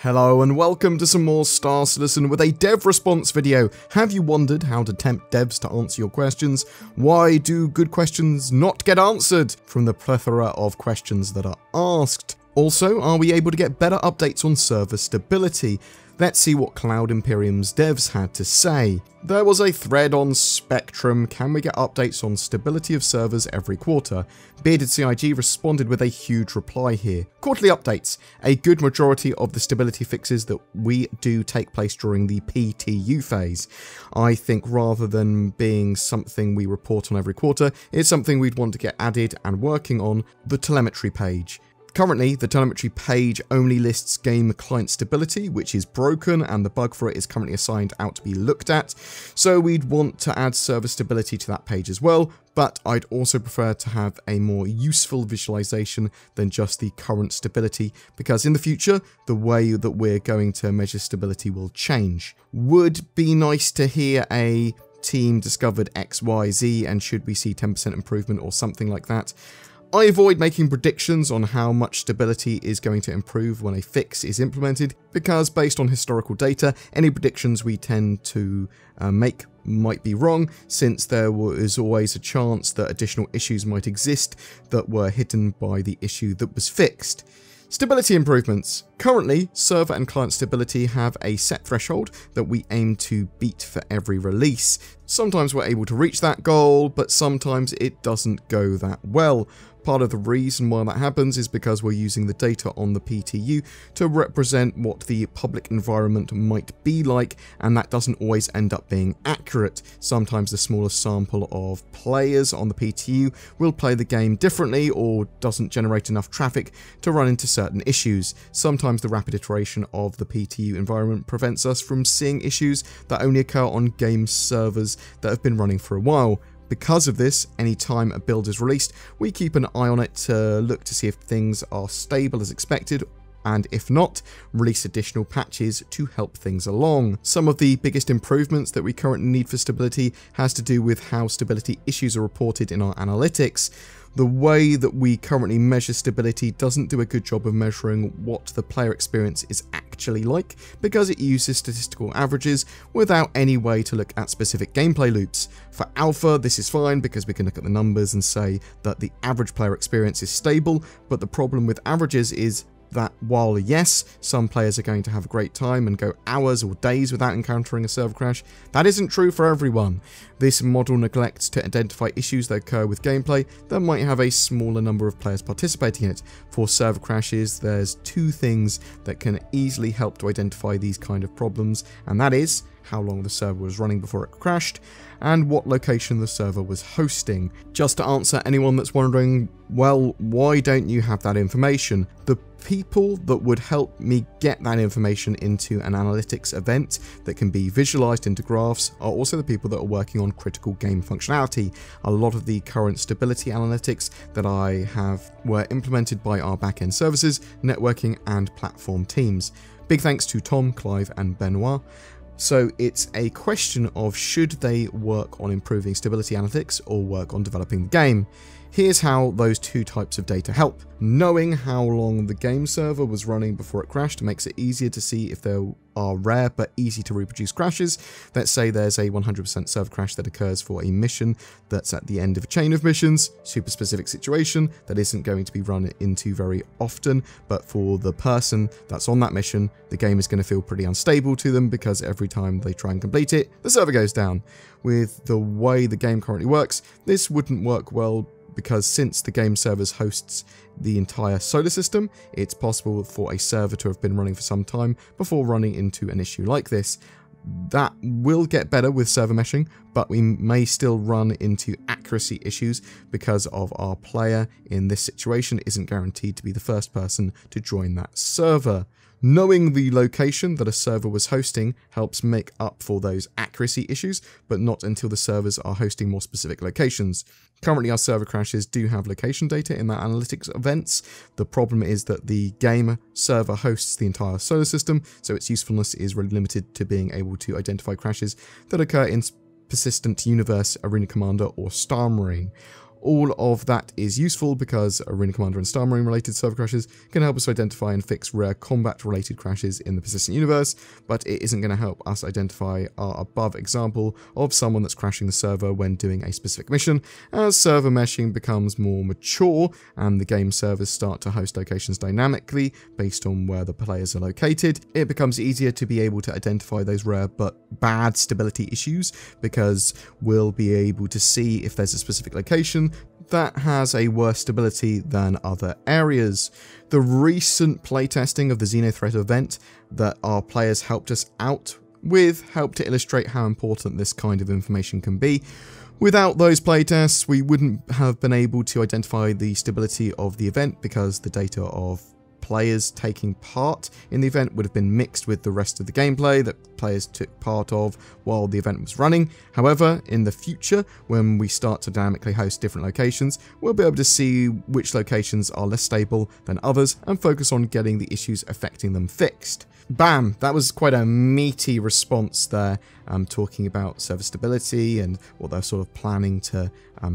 Hello and welcome to some more Star Citizen with a dev response video. Have you wondered how to tempt devs to answer your questions? Why do good questions not get answered from the plethora of questions that are asked? Also, are we able to get better updates on server stability? Let's see what Cloud Imperium's devs had to say. There was a thread on Spectrum, can we get updates on stability of servers every quarter? Bearded CIG responded with a huge reply here. Quarterly updates. A good majority of the stability fixes that we do take place during the PTU phase. I think rather than being something we report on every quarter, it's something we'd want to get added and working on the telemetry page. Currently, the telemetry page only lists game client stability, which is broken, and the bug for it is currently assigned out to be looked at. So we'd want to add server stability to that page as well, but I'd also prefer to have a more useful visualization than just the current stability, because in the future, the way that we're going to measure stability will change. Would be nice to hear a team discovered XYZ and should we see 10% improvement or something like that. I avoid making predictions on how much stability is going to improve when a fix is implemented, because based on historical data, any predictions we tend to make might be wrong, since there is always a chance that additional issues might exist that were hidden by the issue that was fixed. Stability improvements. Currently, server and client stability have a set threshold that we aim to beat for every release. Sometimes we're able to reach that goal, but sometimes it doesn't go that well. Part of the reason why that happens is because we're using the data on the PTU to represent what the public environment might be like, and that doesn't always end up being accurate. Sometimes the smaller sample of players on the PTU will play the game differently or doesn't generate enough traffic to run into certain issues. Sometimes the rapid iteration of the PTU environment prevents us from seeing issues that only occur on game servers that have been running for a while. Because of this, any time a build is released, we keep an eye on it to look to see if things are stable as expected, and if not, release additional patches to help things along. Some of the biggest improvements that we currently need for stability has to do with how stability issues are reported in our analytics. The way that we currently measure stability doesn't do a good job of measuring what the player experience is actually like, because it uses statistical averages without any way to look at specific gameplay loops. For alpha, this is fine because we can look at the numbers and say that the average player experience is stable, but the problem with averages is that while yes, some players are going to have a great time and go hours or days without encountering a server crash, that isn't true for everyone. This model neglects to identify issues that occur with gameplay that might have a smaller number of players participating in it. For server crashes, there's two things that can easily help to identify these kind of problems, and that is how long the server was running before it crashed, and what location the server was hosting. Just to answer anyone that's wondering, well, why don't you have that information? The people that would help me get that information into an analytics event that can be visualized into graphs are also the people that are working on critical game functionality. A lot of the current stability analytics that I have were implemented by our backend services, networking, and platform teams. Big thanks to Tom, Clive, and Benoit. So it's a question of should they work on improving stability analytics or work on developing the game. Here's how those two types of data help. Knowing how long the game server was running before it crashed makes it easier to see if there are rare but easy to reproduce crashes. Let's say there's a 100% server crash that occurs for a mission that's at the end of a chain of missions, super specific situation that isn't going to be run into very often, but for the person that's on that mission, the game is going to feel pretty unstable to them because every time they try and complete it, the server goes down. With the way the game currently works, this wouldn't work well, because since the game server hosts the entire solar system, it's possible for a server to have been running for some time before running into an issue like this. That will get better with server meshing, but we may still run into accuracy issues because of our player in this situation isn't guaranteed to be the first person to join that server. Knowing the location that a server was hosting helps make up for those accuracy issues, but not until the servers are hosting more specific locations. Currently, our server crashes do have location data in their analytics events. The problem is that the game server hosts the entire solar system, so its usefulness is really limited to being able to identify crashes that occur in Persistent Universe, Arena Commander, or Star Marine. All of that is useful because Arena Commander and Star Marine related server crashes can help us identify and fix rare combat related crashes in the persistent universe, but it isn't going to help us identify our above example of someone that's crashing the server when doing a specific mission. As server meshing becomes more mature and the game servers start to host locations dynamically based on where the players are located, it becomes easier to be able to identify those rare but bad stability issues, because we'll be able to see if there's a specific location that has a worse stability than other areas. The recent playtesting of the Xenothreat event that our players helped us out with helped to illustrate how important this kind of information can be. Without those playtests, we wouldn't have been able to identify the stability of the event, because the data of players taking part in the event would have been mixed with the rest of the gameplay that players took part of while the event was running. However, in the future, when we start to dynamically host different locations, we'll be able to see which locations are less stable than others and focus on getting the issues affecting them fixed. Bam! That was quite a meaty response there, talking about server stability and what they're sort of planning to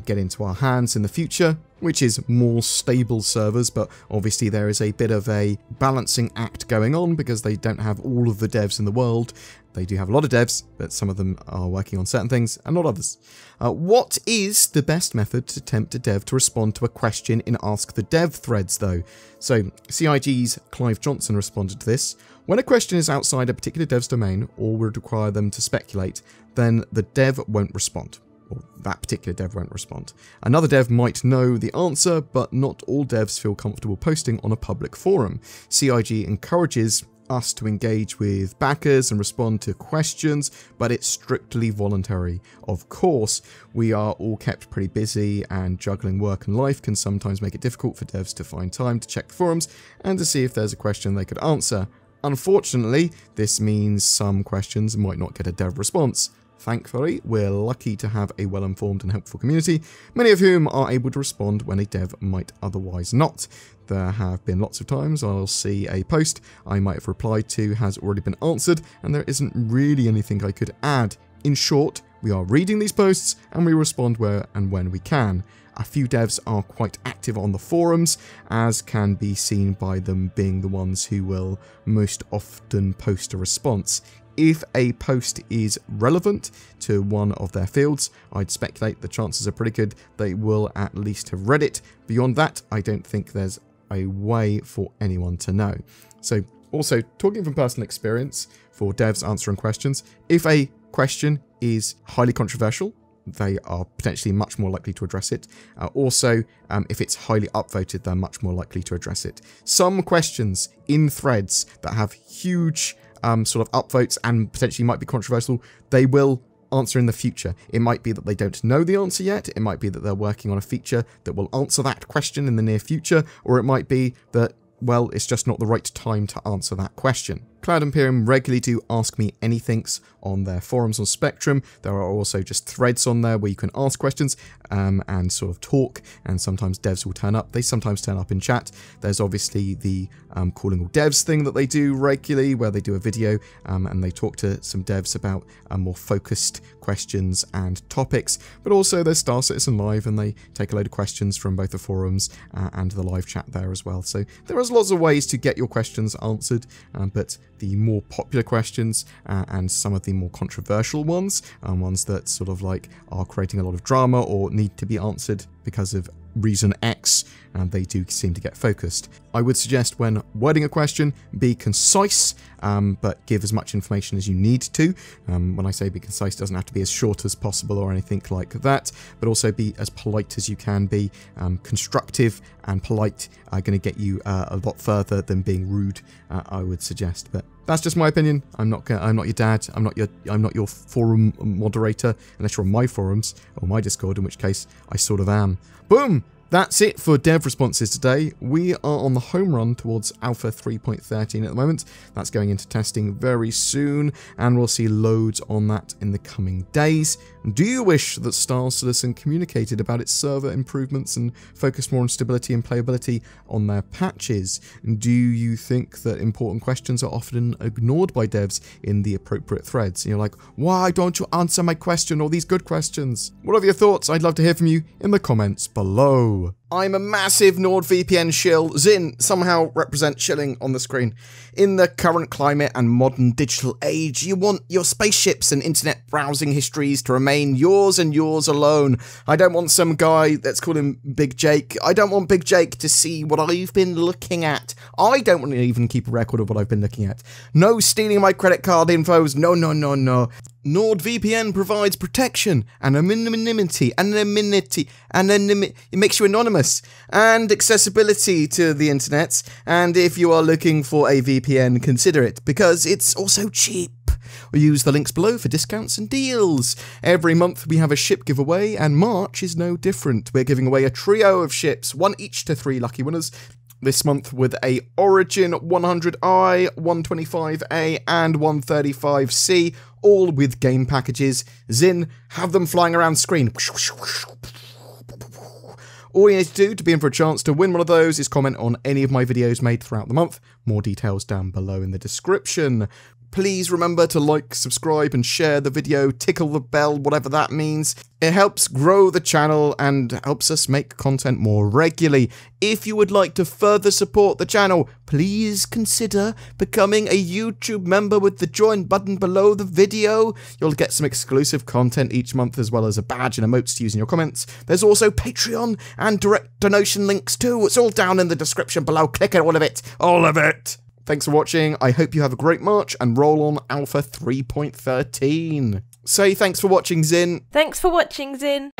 get into our hands in the future, which is more stable servers, but obviously there is a bit of a balancing act going on because they don't have all of the devs in the world. They do have a lot of devs, but some of them are working on certain things and not others. What is the best method to tempt a dev to respond to a question in Ask the Dev threads, though? So, CIG's Clive Johnson responded to this. When a question is outside a particular dev's domain or would require them to speculate, then the dev won't respond. Or that particular dev won't respond. Another dev might know the answer, but not all devs feel comfortable posting on a public forum. CIG encourages us to engage with backers and respond to questions, but it's strictly voluntary. Of course, we are all kept pretty busy, and juggling work and life can sometimes make it difficult for devs to find time to check the forums and to see if there's a question they could answer. Unfortunately, this means some questions might not get a dev response. Thankfully, we're lucky to have a well-informed and helpful community, many of whom are able to respond when a dev might otherwise not. There have been lots of times I'll see a post I might have replied to has already been answered, and there isn't really anything I could add. In short, we are reading these posts and we respond where and when we can. A few devs are quite active on the forums, as can be seen by them being the ones who will most often post a response. If a post is relevant to one of their fields, I'd speculate the chances are pretty good they will at least have read it. Beyond that, I don't think there's a way for anyone to know. So, also, talking from personal experience for devs answering questions, if a question is highly controversial, they are potentially much more likely to address it. If it's highly upvoted, they're much more likely to address it. Some questions in threads that have huge sort of upvotes and potentially might be controversial, they will answer in the future. It might be that they don't know the answer yet, it might be that they're working on a feature that will answer that question in the near future, or it might be that, well, it's just not the right time to answer that question. Cloud Imperium regularly do Ask Me Anythings on their forums on Spectrum. There are also just threads on there where you can ask questions and sort of talk, and sometimes devs will turn up. They sometimes turn up in chat. There's obviously the Calling All Devs thing that they do regularly, where they do a video and they talk to some devs about more focused questions and topics. But also there's Star Citizen Live, and they take a load of questions from both the forums and the live chat there as well. So there is lots of ways to get your questions answered, but the more popular questions and some of the more controversial ones, ones that sort of like are creating a lot of drama or need to be answered because of reason X, and they do seem to get focused. I would suggest when wording a question, be concise, but give as much information as you need to. When I say be concise, it doesn't have to be as short as possible or anything like that, but also be as polite as you can be. Constructive and polite are going to get you a lot further than being rude, I would suggest. But that's just my opinion. I'm not your dad. I'm not your forum moderator, unless you're on my forums or my Discord, in which case I sort of am. Boom! That's it for dev responses today. We are on the home run towards Alpha 3.13 at the moment. That's going into testing very soon, and we'll see loads on that in the coming days. Do you wish that Star Citizen communicated about its server improvements and focused more on stability and playability on their patches? Do you think that important questions are often ignored by devs in the appropriate threads? And you're like, why don't you answer my question or these good questions? What are your thoughts? I'd love to hear from you in the comments below. I'm a massive NordVPN shill. Zin somehow represents shilling on the screen. In the current climate and modern digital age, you want your spaceships and internet browsing histories to remain yours and yours alone. I don't want some guy, let's call him Big Jake. I don't want Big Jake to see what I've been looking at. I don't want to even keep a record of what I've been looking at. No stealing my credit card infos. No, no, no, no. NordVPN provides protection and anonymity, it makes you anonymous, and accessibility to the internet. And if you are looking for a VPN, consider it, because it's also cheap. Or use the links below for discounts and deals. Every month we have a ship giveaway, and March is no different. We're giving away a trio of ships, one each to 3 lucky winners. This month with a Origin 100i, 125A and 135C, all with game packages. Zin, have them flying around screen. All you need to do to be in for a chance to win one of those is comment on any of my videos made throughout the month. More details down below in the description. Please remember to like, subscribe and share the video, tickle the bell, whatever that means. It helps grow the channel and helps us make content more regularly. If you would like to further support the channel, please consider becoming a YouTube member with the join button below the video. You'll get some exclusive content each month as well as a badge and emotes to use in your comments. There's also Patreon and direct donation links too. It's all down in the description below. Click on all of it. All of it. Thanks for watching. I hope you have a great March and roll on Alpha 3.13. Say thanks for watching, Zin. Thanks for watching, Zin.